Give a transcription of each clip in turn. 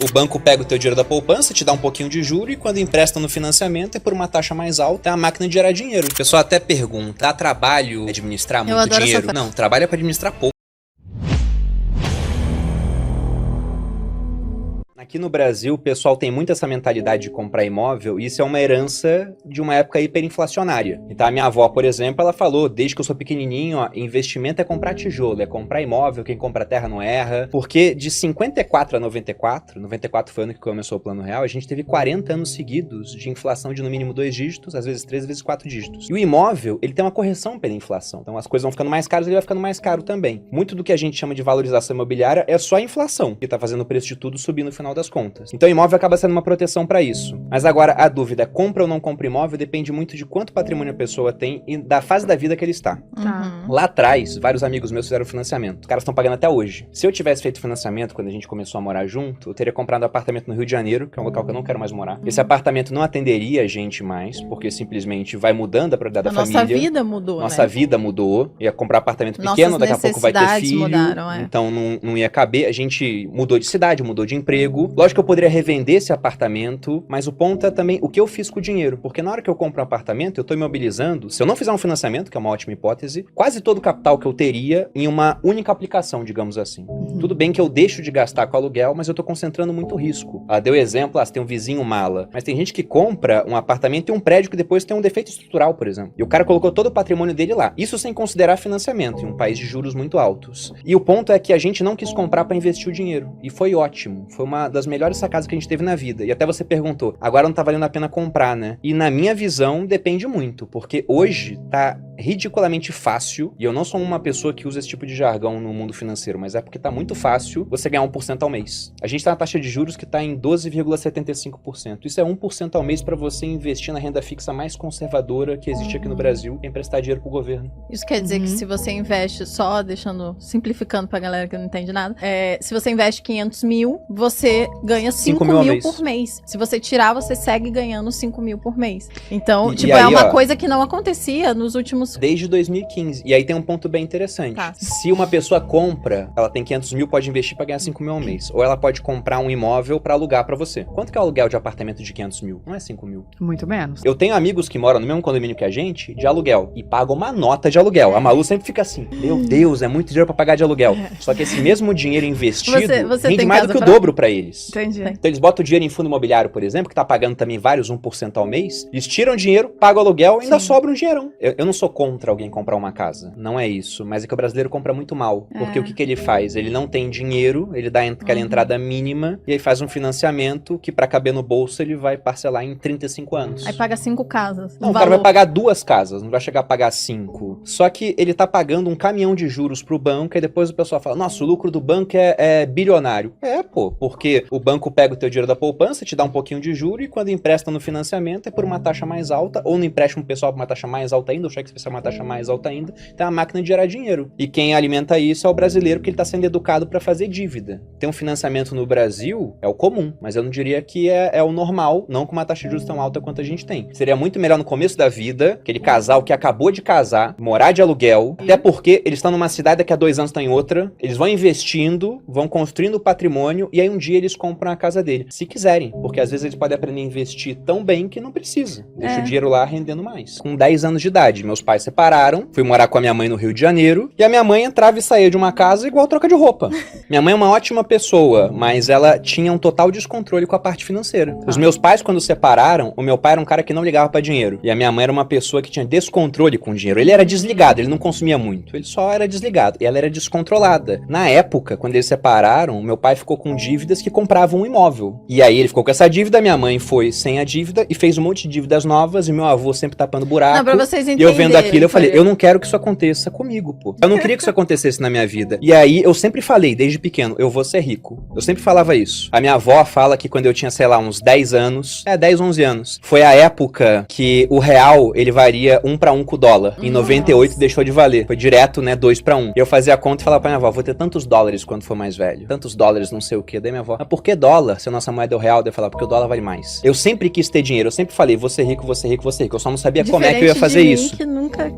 O banco pega o teu dinheiro da poupança, te dá um pouquinho de juro e quando empresta no financiamento é por uma taxa mais alta, é a máquina de gerar dinheiro. O pessoal até pergunta, dá trabalho administrar muito dinheiro? Não, trabalho é para administrar pouco. Aqui no Brasil, o pessoal tem muito essa mentalidade de comprar imóvel e isso é uma herança de uma época hiperinflacionária. Então a minha avó, por exemplo, ela falou, desde que eu sou pequenininho, ó, investimento é comprar tijolo, é comprar imóvel, quem compra terra não erra. Porque de 54 a 94 foi o ano que começou o Plano Real, a gente teve 40 anos seguidos de inflação de no mínimo 2 dígitos, às vezes 3, às vezes 4 dígitos. E o imóvel, ele tem uma correção pela inflação. Então as coisas vão ficando mais caras, ele vai ficando mais caro também. Muito do que a gente chama de valorização imobiliária é só a inflação, que tá fazendo o preço de tudo subir no final das contas. Então o imóvel acaba sendo uma proteção para isso. Mas agora a dúvida, compra ou não compra imóvel, depende muito de quanto patrimônio a pessoa tem e da fase da vida que ele está. Lá atrás, vários amigos meus fizeram financiamento. Os caras estão pagando até hoje. Se eu tivesse feito financiamento quando a gente começou a morar junto, eu teria comprado um apartamento no Rio de Janeiro, que é um local que eu não quero mais morar. Esse apartamento não atenderia a gente mais, porque simplesmente vai mudando a prioridade da família. Nossa vida mudou, Nossa vida mudou. Ia comprar apartamento pequeno, daqui a pouco vai ter filho. Mudaram, então não ia caber. A gente mudou de cidade, mudou de emprego. Lógico que eu poderia revender esse apartamento, mas o ponto é também o que eu fiz com o dinheiro. Porque na hora que eu compro um apartamento, eu tô imobilizando, se eu não fizer um financiamento, que é uma ótima hipótese, quase todo o capital que eu teria em uma única aplicação, digamos assim. Tudo bem que eu deixo de gastar com aluguel, mas eu tô concentrando muito risco. Deu exemplo, você tem um vizinho mala, mas tem gente que compra um apartamento e um prédio que depois tem um defeito estrutural, por exemplo. E o cara colocou todo o patrimônio dele lá. Isso sem considerar financiamento, em um país de juros muito altos. E o ponto é que a gente não quis comprar para investir o dinheiro. E foi ótimo. Foi uma das melhores sacadas que a gente teve na vida. E até você perguntou, agora não tá valendo a pena comprar, né? E na minha visão, depende muito, porque hoje tá ridiculamente fácil, e eu não sou uma pessoa que usa esse tipo de jargão no mundo financeiro, mas é porque tá muito fácil você ganhar 1% ao mês. A gente tá na taxa de juros que tá em 12,75%. Isso é 1% ao mês para você investir na renda fixa mais conservadora que existe aqui no Brasil e emprestar dinheiro pro governo. Isso quer dizer que se você investe, só deixando, simplificando pra galera que não entende nada, se você investe 500 mil, você ganha 5 mil por mês. Se você tirar, você segue ganhando 5 mil por mês. Então, aí, é uma coisa que não acontecia nos últimos... Desde 2015. E aí tem um ponto bem interessante. Se uma pessoa compra, ela tem 500 mil, pode investir pra ganhar 5 mil ao mês. Ou ela pode comprar um imóvel pra alugar pra você. Quanto que é o aluguel de apartamento de 500 mil? Não é 5 mil. Muito menos. Eu tenho amigos que moram no mesmo condomínio que a gente, de aluguel. E pagam uma nota de aluguel. A Malu sempre fica assim, meu Deus, é muito dinheiro pra pagar de aluguel. Só que esse mesmo dinheiro investido rende mais do que o dobro pra eles. Entendi. Então eles botam o dinheiro em fundo imobiliário, por exemplo, que tá pagando também vários 1% ao mês. Eles tiram dinheiro, pagam aluguel e ainda sobra um dinheirão. Eu não sou contra alguém comprar uma casa. Não é isso. Mas é que o brasileiro compra muito mal. Porque o que ele faz? Ele não tem dinheiro, ele dá aquela entrada mínima e aí faz um financiamento que pra caber no bolso ele vai parcelar em 35 anos. Aí paga 5 casas. Não, o cara vai pagar 2 casas, não vai chegar a pagar 5. Só que ele tá pagando um caminhão de juros pro banco e depois o pessoal fala, nossa, o lucro do banco é bilionário. Porque o banco pega o teu dinheiro da poupança, te dá um pouquinho de juro e quando empresta no financiamento é por uma taxa mais alta, ou no empréstimo pessoal por uma taxa mais alta ainda, o cheque especial uma taxa mais alta ainda, então é uma máquina de gerar dinheiro. E quem alimenta isso é o brasileiro, porque ele tá sendo educado para fazer dívida. Ter um financiamento no Brasil é o comum, mas eu não diria que é o normal, não com uma taxa de juros tão alta quanto a gente tem. Seria muito melhor no começo da vida, aquele casal que acabou de casar, morar de aluguel, até porque eles estão numa cidade, daqui a 2 anos estão em outra, eles vão investindo, vão construindo patrimônio e aí um dia eles compram a casa dele. Se quiserem, porque às vezes eles podem aprender a investir tão bem que não precisa. Deixa o dinheiro lá rendendo mais. Com 10 anos de idade, meus pais separaram, fui morar com a minha mãe no Rio de Janeiro, e a minha mãe entrava e saía de uma casa igual troca de roupa. Minha mãe é uma ótima pessoa, mas ela tinha um total descontrole com a parte financeira. Os meus pais, quando separaram, o meu pai era um cara que não ligava pra dinheiro, e a minha mãe era uma pessoa que tinha descontrole com o dinheiro. Ele era desligado, ele não consumia muito, ele só era desligado, e ela era descontrolada. Na época, quando eles separaram, o meu pai ficou com dívidas que compravam um imóvel. E aí ele ficou com essa dívida, minha mãe foi sem a dívida e fez um monte de dívidas novas, e meu avô sempre tapando buraco. Não, pra vocês entenderem. E eu vendo aquilo, eu falei, eu não quero que isso aconteça comigo, pô. Eu não queria que isso acontecesse na minha vida. E aí, eu sempre falei, desde pequeno, eu vou ser rico. Eu sempre falava isso. A minha avó fala que quando eu tinha, sei lá, uns 10 anos, 10, 11 anos, foi a época que o real, ele varia 1 para 1 com o dólar. Em 98 deixou de valer. Foi direto, né, 2 para 1. E eu fazia a conta e falava pra minha avó, vou ter tantos dólares quando for mais velho. Tantos dólares, não sei o quê. Daí minha avó, mas por que dólar? Se a nossa moeda é o real, daí eu falava, porque o dólar vale mais. Eu sempre quis ter dinheiro. Eu sempre falei, vou ser rico, vou ser rico, vou ser rico. Eu só não sabia como é que eu ia fazer isso. Que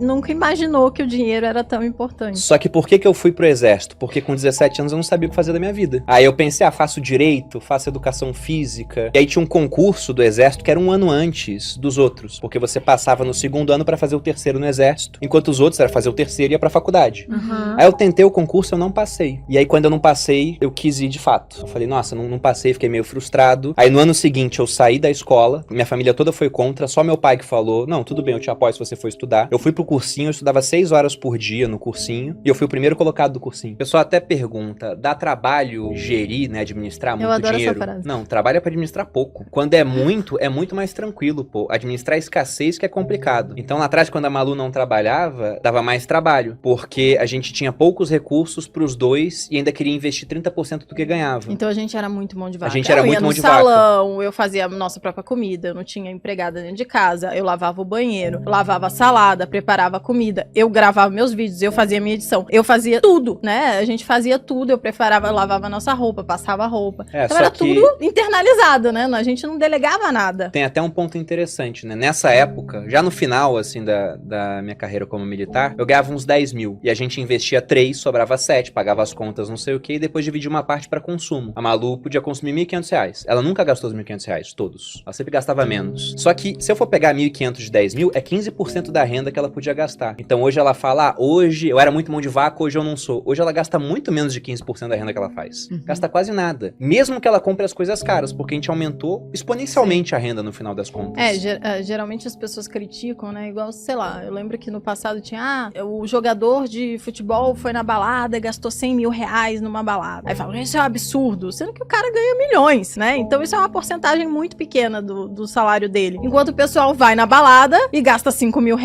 nunca imaginou que o dinheiro era tão importante. Só que por que eu fui pro exército? Porque com 17 anos eu não sabia o que fazer da minha vida. Aí eu pensei, faço direito, faço educação física. E aí tinha um concurso do exército que era um ano antes dos outros. Porque você passava no segundo ano pra fazer o terceiro no exército, enquanto os outros era fazer o terceiro e ia pra faculdade. Uhum. Aí eu tentei o concurso, eu não passei. E aí quando eu não passei, eu quis ir de fato. Eu falei, nossa, não passei, fiquei meio frustrado. Aí no ano seguinte eu saí da escola, minha família toda foi contra, só meu pai que falou, não, tudo bem, eu te apoio se você for estudar. Eu fui pro cursinho, eu estudava 6 horas por dia no cursinho, e eu fui o primeiro colocado do cursinho. O pessoal até pergunta, dá trabalho gerir, né, administrar muito dinheiro? Eu adoro essa frase. Não, trabalho é pra administrar pouco. Quando é muito mais tranquilo, pô. Administrar escassez que é complicado. Então lá atrás, quando a Malu não trabalhava, dava mais trabalho, porque a gente tinha poucos recursos pros dois e ainda queria investir 30% do que ganhava. Então a gente era muito mão de vaca. A gente era muito mão de vaca. Eu ia no salão, eu fazia a nossa própria comida, eu não tinha empregada dentro de casa, eu lavava o banheiro, lavava a salada, preparava a comida, eu gravava meus vídeos, eu fazia minha edição, eu fazia tudo, né? A gente fazia tudo, eu lavava a nossa roupa, passava a roupa. Então era tudo internalizado, né? A gente não delegava nada. Tem até um ponto interessante, né? Nessa época, já no final, assim, da minha carreira como militar, eu ganhava uns 10 mil. E a gente investia 3, sobrava 7, pagava as contas, não sei o que, e depois dividia uma parte pra consumo. A Malu podia consumir R$1.500. Ela nunca gastou os R$1.500, todos. Ela sempre gastava menos. Só que, se eu for pegar 1.500 de 10 mil, é 15% da renda que ela podia gastar. Então hoje ela fala, hoje eu era muito mão de vaca, hoje eu não sou. Hoje ela gasta muito menos de 15% da renda que ela faz. Gasta quase nada. Mesmo que ela compre as coisas caras, porque a gente aumentou exponencialmente a renda no final das contas. Geralmente as pessoas criticam, né? Igual, sei lá, eu lembro que no passado tinha, o jogador de futebol foi na balada e gastou R$100 mil numa balada. Aí falam, isso é um absurdo, sendo que o cara ganha milhões, né? Então isso é uma porcentagem muito pequena do salário dele. Enquanto o pessoal vai na balada e gasta R$5 mil,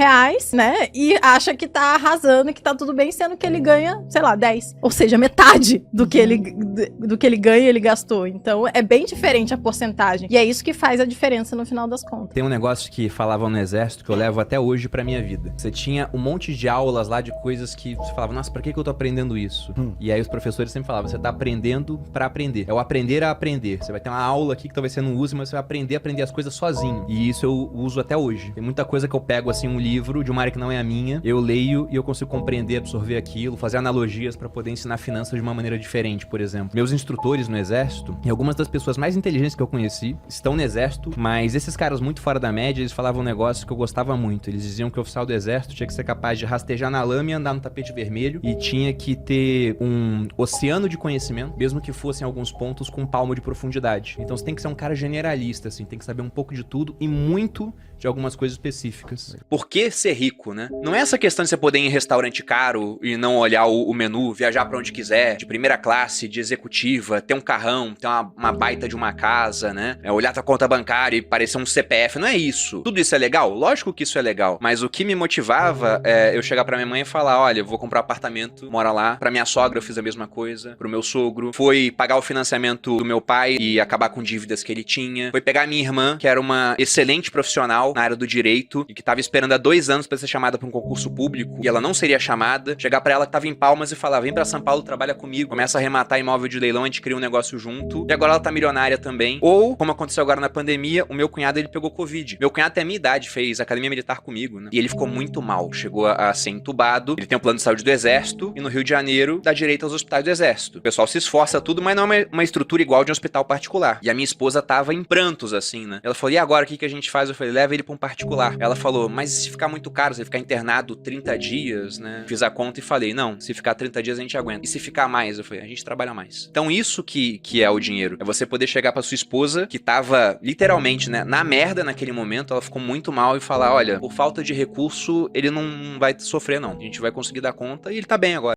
né? E acha que tá arrasando e que tá tudo bem, sendo que ele ganha, sei lá, 10. Ou seja, metade do que ele ganha, ele gastou. Então é bem diferente a porcentagem. E é isso que faz a diferença no final das contas. Tem um negócio que falavam no exército que eu levo até hoje pra minha vida. Você tinha um monte de aulas lá de coisas que você falava, nossa, pra que eu tô aprendendo isso? E aí os professores sempre falavam, você tá aprendendo pra aprender. É o aprender a aprender. Você vai ter uma aula aqui que talvez você não use, mas você vai aprender a aprender as coisas sozinho. E isso eu uso até hoje. Tem muita coisa que eu pego, assim, um livro de uma área que não é a minha, eu leio e eu consigo compreender, absorver aquilo, fazer analogias pra poder ensinar finanças de uma maneira diferente, por exemplo. Meus instrutores no exército, e algumas das pessoas mais inteligentes que eu conheci, estão no exército, mas esses caras muito fora da média, eles falavam um negócio que eu gostava muito. Eles diziam que o oficial do exército tinha que ser capaz de rastejar na lama e andar no tapete vermelho, e tinha que ter um oceano de conhecimento, mesmo que fossem alguns pontos com um palmo de profundidade. Então você tem que ser um cara generalista, assim, tem que saber um pouco de tudo e muito de algumas coisas específicas. Por que ser rico, né? Não é essa questão de você poder ir em restaurante caro e não olhar o menu, viajar pra onde quiser, de primeira classe, de executiva, ter um carrão, ter uma baita de uma casa, né? Olhar tua conta bancária e parecer um CPF, não é isso. Tudo isso é legal? Lógico que isso é legal, mas o que me motivava é eu chegar pra minha mãe e falar, olha, eu vou comprar um apartamento, mora lá. Pra minha sogra eu fiz a mesma coisa, pro meu sogro. Foi pagar o financiamento do meu pai e acabar com dívidas que ele tinha. Foi pegar a minha irmã, que era uma excelente profissional na área do direito e que tava esperando há 2 anos pra ser chamada pra um concurso público e ela não seria chamada. Chegar pra ela que tava em Palmas e falar, vem pra São Paulo, trabalha comigo. Começa a arrematar imóvel de leilão, a gente cria um negócio junto. E agora ela tá milionária também. Ou, como aconteceu agora na pandemia, o meu cunhado, ele pegou Covid. Meu cunhado tem a minha idade, fez academia militar comigo, né? E ele ficou muito mal. Chegou a ser entubado. Ele tem um plano de saúde do Exército e no Rio de Janeiro dá direito aos hospitais do Exército. O pessoal se esforça tudo, mas não é uma estrutura igual de um hospital particular. E a minha esposa tava em prantos, assim, né? Ela falou, e agora, o que a gente faz? Eu falei, leva ele pra um particular. Ela falou, mas se ficar muito caro, se ele ficar internado 30 dias, né? Fiz a conta e falei, não, se ficar 30 dias a gente aguenta. E se ficar mais? Eu falei, a gente trabalha mais. Então isso que é o dinheiro. É você poder chegar pra sua esposa, que tava literalmente, né, na merda naquele momento, ela ficou muito mal e falar, olha, por falta de recurso, ele não vai sofrer, não. A gente vai conseguir dar conta e ele tá bem agora.